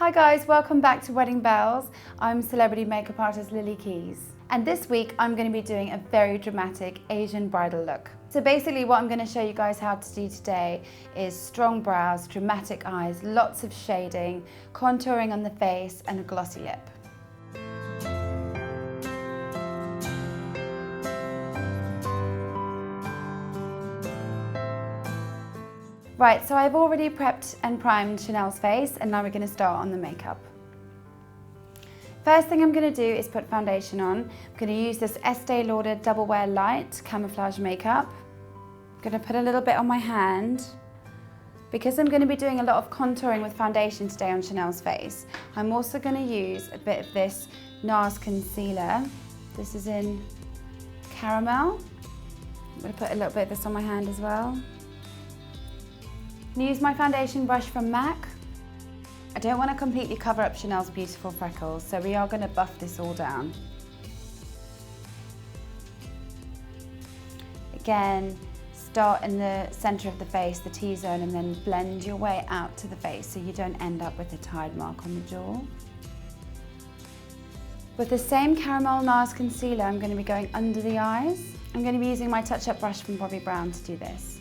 Hi guys, welcome back to Wedding Bells. I'm celebrity makeup artist Lilly Keys. And this week I'm going to be doing a very dramatic Asian bridal look. So basically what I'm going to show you guys how to do today is strong brows, dramatic eyes, lots of shading, contouring on the face and a glossy lip. Right, so I've already prepped and primed Chanel's face and now we're going to start on the makeup. First thing I'm going to do is put foundation on. I'm going to use this Estee Lauder Double Wear Light Camouflage Makeup. I'm going to put a little bit on my hand. Because I'm going to be doing a lot of contouring with foundation today on Chanel's face, I'm also going to use a bit of this NARS concealer. This is in Caramel. I'm going to put a little bit of this on my hand as well. I'm going to use my foundation brush from MAC. I don't want to completely cover up Chanel's beautiful freckles, so we are going to buff this all down. Again, start in the centre of the face, the T-zone, and then blend your way out to the face so you don't end up with a tide mark on the jaw. With the same Caramel NARS concealer, I'm going to be going under the eyes. I'm going to be using my touch-up brush from Bobbi Brown to do this.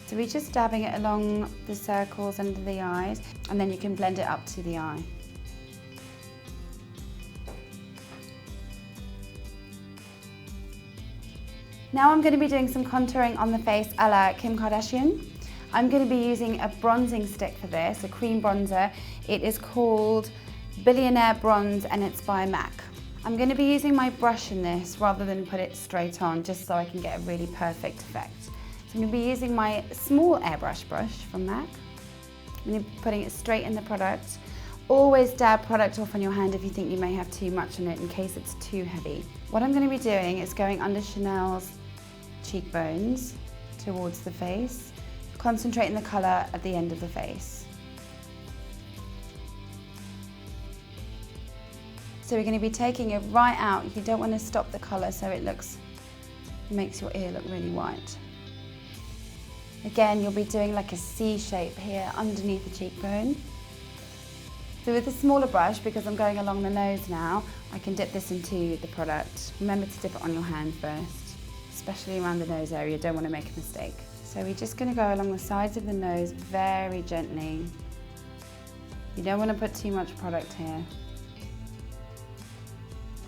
So we're just dabbing it along the circles under the eyes, and then you can blend it up to the eye. Now I'm going to be doing some contouring on the face a la Kim Kardashian. I'm going to be using a bronzing stick for this, a cream bronzer. It is called Billionaire Bronze and it's by MAC. I'm going to be using my brush in this rather than put it straight on, just so I can get a really perfect effect. I'm going to be using my small airbrush brush from MAC. I'm going to be putting it straight in the product. Always dab product off on your hand if you think you may have too much on it in case it's too heavy. What I'm going to be doing is going under Chanel's cheekbones towards the face, concentrating the colour at the end of the face. So we're going to be taking it right out. You don't want to stop the colour so it makes your ear look really white. Again, you'll be doing like a C shape here underneath the cheekbone. So with a smaller brush, because I'm going along the nose now, I can dip this into the product. Remember to dip it on your hand first, especially around the nose area, don't want to make a mistake. So we're just going to go along the sides of the nose very gently. You don't want to put too much product here. I'm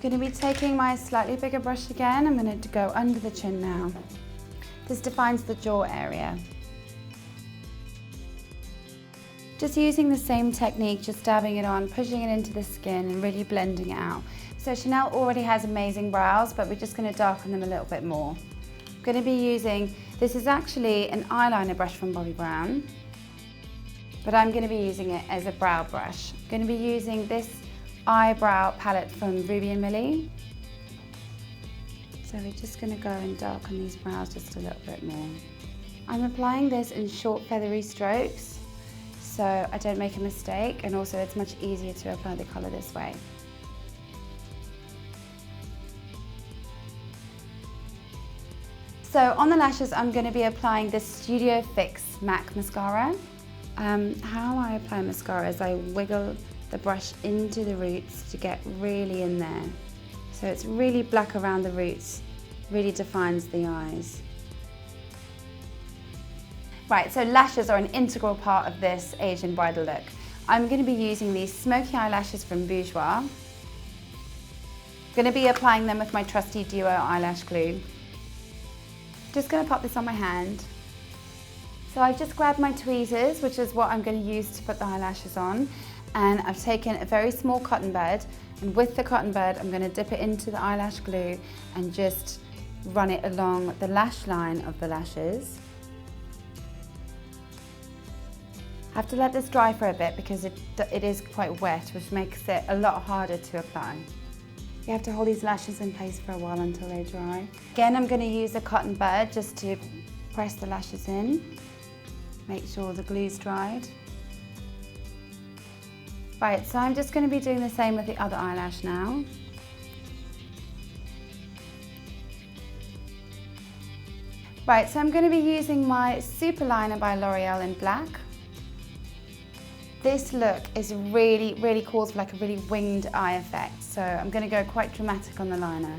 going to be taking my slightly bigger brush again. I'm going to go under the chin now. This defines the jaw area. Just using the same technique, just dabbing it on, pushing it into the skin and really blending it out. So Chanel already has amazing brows, but we're just going to darken them a little bit more. I'm going to be using, this is actually an eyeliner brush from Bobbi Brown, but I'm going to be using it as a brow brush. I'm going to be using this eyebrow palette from Ruby & Millie. So we're just going to go and darken these brows just a little bit more. I'm applying this in short feathery strokes so I don't make a mistake, and also it's much easier to apply the colour this way. So on the lashes I'm going to be applying this Studio Fix MAC mascara. How I apply mascara is I wiggle the brush into the roots to get really in there. So it's really black around the roots, really defines the eyes. Right, so lashes are an integral part of this Asian bridal look. I'm going to be using these smoky eyelashes from Bourjois. I'm going to be applying them with my trusty Duo eyelash glue. Just going to pop this on my hand. So I've just grabbed my tweezers, which is what I'm going to use to put the eyelashes on, and I've taken a very small cotton bud. And with the cotton bud, I'm going to dip it into the eyelash glue and just run it along the lash line of the lashes. I have to let this dry for a bit because it is quite wet, which makes it a lot harder to apply. You have to hold these lashes in place for a while until they dry. Again, I'm going to use a cotton bud just to press the lashes in. Make sure the glue's dried. Right, so I'm just going to be doing the same with the other eyelash now. Right, so I'm going to be using my Super Liner by L'Oreal in black. This look is really calls for like a really winged eye effect. So I'm going to go quite dramatic on the liner.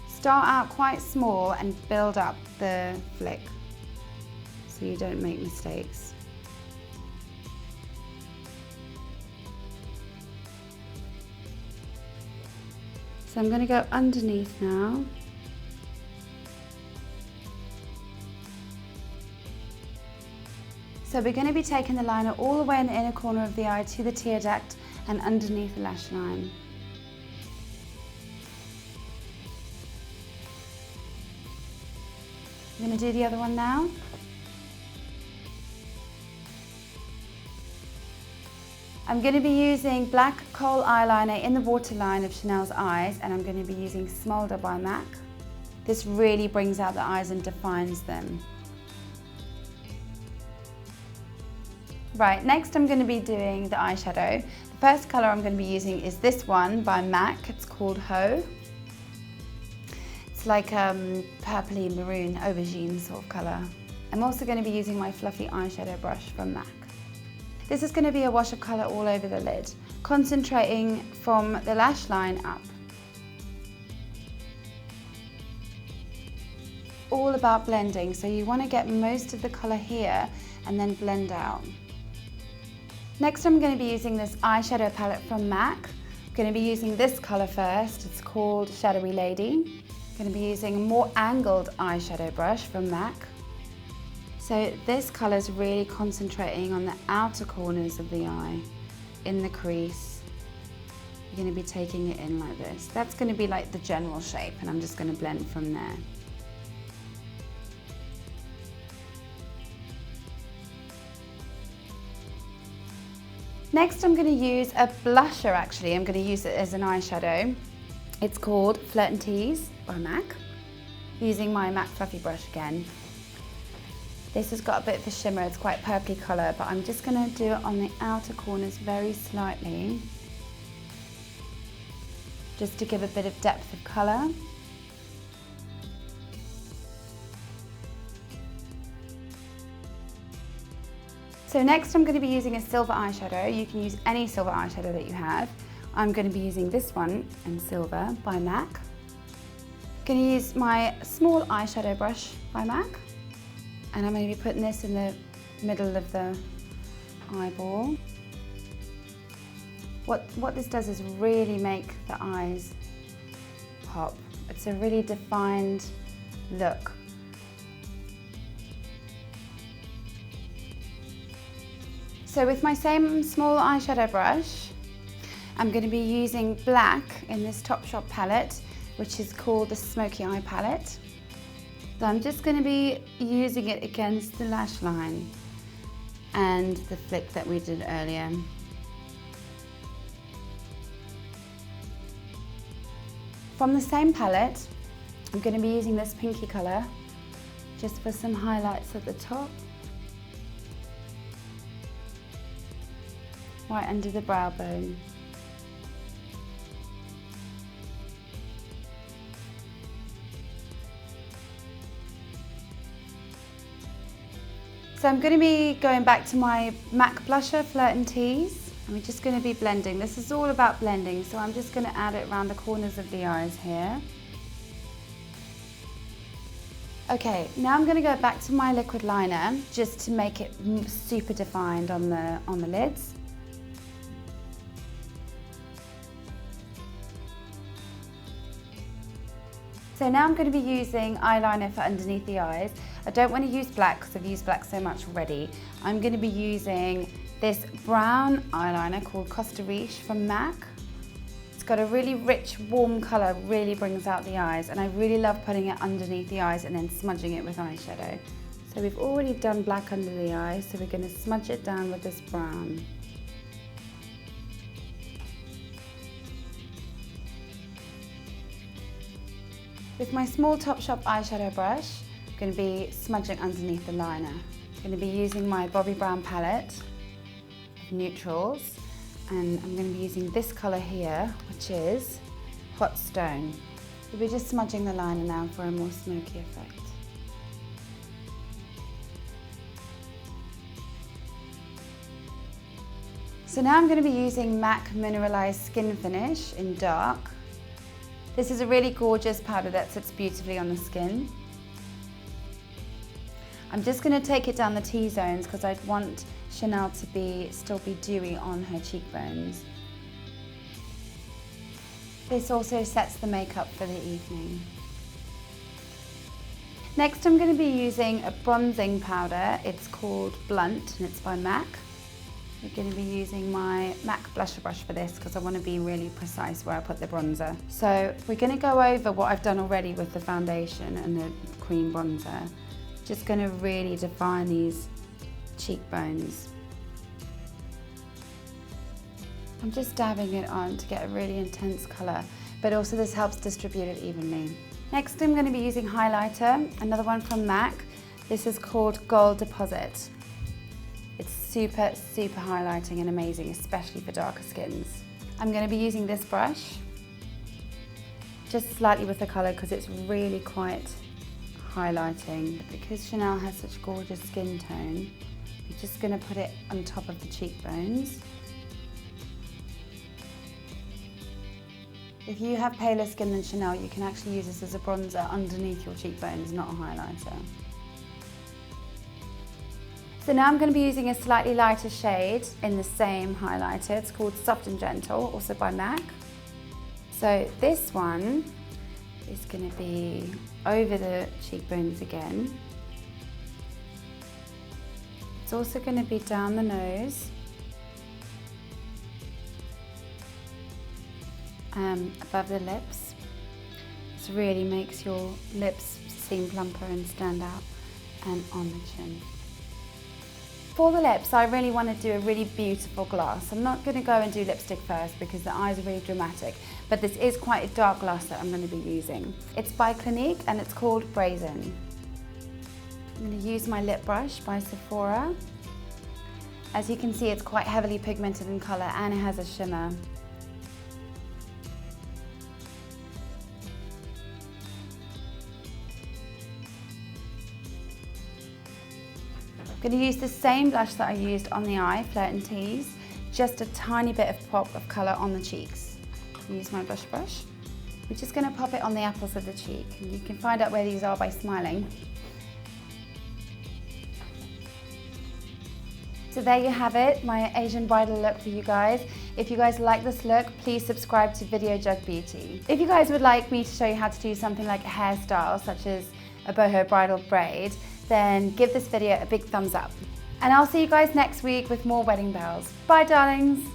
Start out quite small and build up the flick so you don't make mistakes. So I'm going to go underneath now. So we're going to be taking the liner all the way in the inner corner of the eye to the tear duct and underneath the lash line. I'm going to do the other one now. I'm going to be using black kohl eyeliner in the waterline of Chanel's eyes, and I'm going to be using Smolder by MAC. This really brings out the eyes and defines them. Right, next I'm going to be doing the eyeshadow. The first colour I'm going to be using is this one by MAC. It's called Ho. It's like purpley maroon aubergine sort of colour. I'm also going to be using my fluffy eyeshadow brush from MAC. This is going to be a wash of colour all over the lid, concentrating from the lash line up. All about blending, so you want to get most of the colour here and then blend out. Next I'm going to be using this eyeshadow palette from MAC. I'm going to be using this colour first. It's called Shadowy Lady. I'm going to be using a more angled eyeshadow brush from MAC. So this colour is really concentrating on the outer corners of the eye, in the crease. You're going to be taking it in like this. That's going to be like the general shape, and I'm just going to blend from there. Next I'm going to use a blusher actually. I'm going to use it as an eyeshadow. It's called Flirt and Tease by MAC. Using my MAC fluffy brush again. This has got a bit of a shimmer, it's quite purpley colour, but I'm just going to do it on the outer corners very slightly. Just to give a bit of depth of colour. So next I'm going to be using a silver eyeshadow. You can use any silver eyeshadow that you have. I'm going to be using this one in silver by MAC. I'm going to use my small eyeshadow brush by MAC. And I'm going to be putting this in the middle of the eyeball. What this does is really make the eyes pop. It's a really defined look. So with my same small eyeshadow brush, I'm going to be using black in this Topshop palette, which is called the Smoky Eye palette. So I'm just going to be using it against the lash line and the flick that we did earlier. From the same palette, I'm going to be using this pinky colour just for some highlights at the top. Right under the brow bone. So I'm going to be going back to my MAC blusher, Flirt and Tease. And we're just going to be blending. This is all about blending, so I'm just going to add it around the corners of the eyes here. Okay, now I'm going to go back to my liquid liner just to make it super defined on the lids. So now I'm going to be using eyeliner for underneath the eyes. I don't want to use black because I've used black so much already. I'm going to be using this brown eyeliner called Costa Riche from MAC. It's got a really rich, warm colour, really brings out the eyes, and I really love putting it underneath the eyes and then smudging it with eyeshadow. So we've already done black under the eyes, so we're going to smudge it down with this brown. With my small Topshop eyeshadow brush, I'm going to be smudging underneath the liner. I'm going to be using my Bobbi Brown palette of neutrals, and I'm going to be using this colour here, which is Hot Stone. We'll be just smudging the liner now for a more smoky effect. So now I'm going to be using MAC Mineralized Skin Finish in dark. This is a really gorgeous powder that sits beautifully on the skin. I'm just going to take it down the T-zones because I want Chanel to still be dewy on her cheekbones. This also sets the makeup for the evening. Next I'm going to be using a bronzing powder. It's called Blunt and it's by MAC. I'm going to be using my MAC blusher brush for this because I want to be really precise where I put the bronzer. So we're going to go over what I've done already with the foundation and the cream bronzer. Just going to really define these cheekbones. I'm just dabbing it on to get a really intense colour, but also this helps distribute it evenly. Next I'm going to be using highlighter, another one from MAC. This is called Gold Deposit. It's super highlighting and amazing, especially for darker skins. I'm going to be using this brush, just slightly with the colour because it's really quite highlighting. Because Chanel has such gorgeous skin tone, I'm just going to put it on top of the cheekbones. If you have paler skin than Chanel, you can actually use this as a bronzer underneath your cheekbones, not a highlighter. So now I'm going to be using a slightly lighter shade in the same highlighter. It's called Soft and Gentle, also by MAC. So this one is going to be over the cheekbones again. It's also going to be down the nose. Above the lips. This really makes your lips seem plumper and stand out, and on the chin. For the lips, I really want to do a really beautiful gloss. I'm not going to go and do lipstick first because the eyes are really dramatic, but this is quite a dark gloss that I'm going to be using. It's by Clinique and it's called Brazen. I'm going to use my lip brush by Sephora. As you can see, it's quite heavily pigmented in colour and it has a shimmer. I'm going to use the same blush that I used on the eye, Flirt and Tease, just a tiny bit of pop of colour on the cheeks. Use my blush brush. We're just going to pop it on the apples of the cheek, and you can find out where these are by smiling. So there you have it, my Asian bridal look for you guys. If you guys like this look, please subscribe to Video Jug Beauty. If you guys would like me to show you how to do something like a hairstyle, such as a boho bridal braid, then give this video a big thumbs up. And I'll see you guys next week with more wedding bells. Bye, darlings.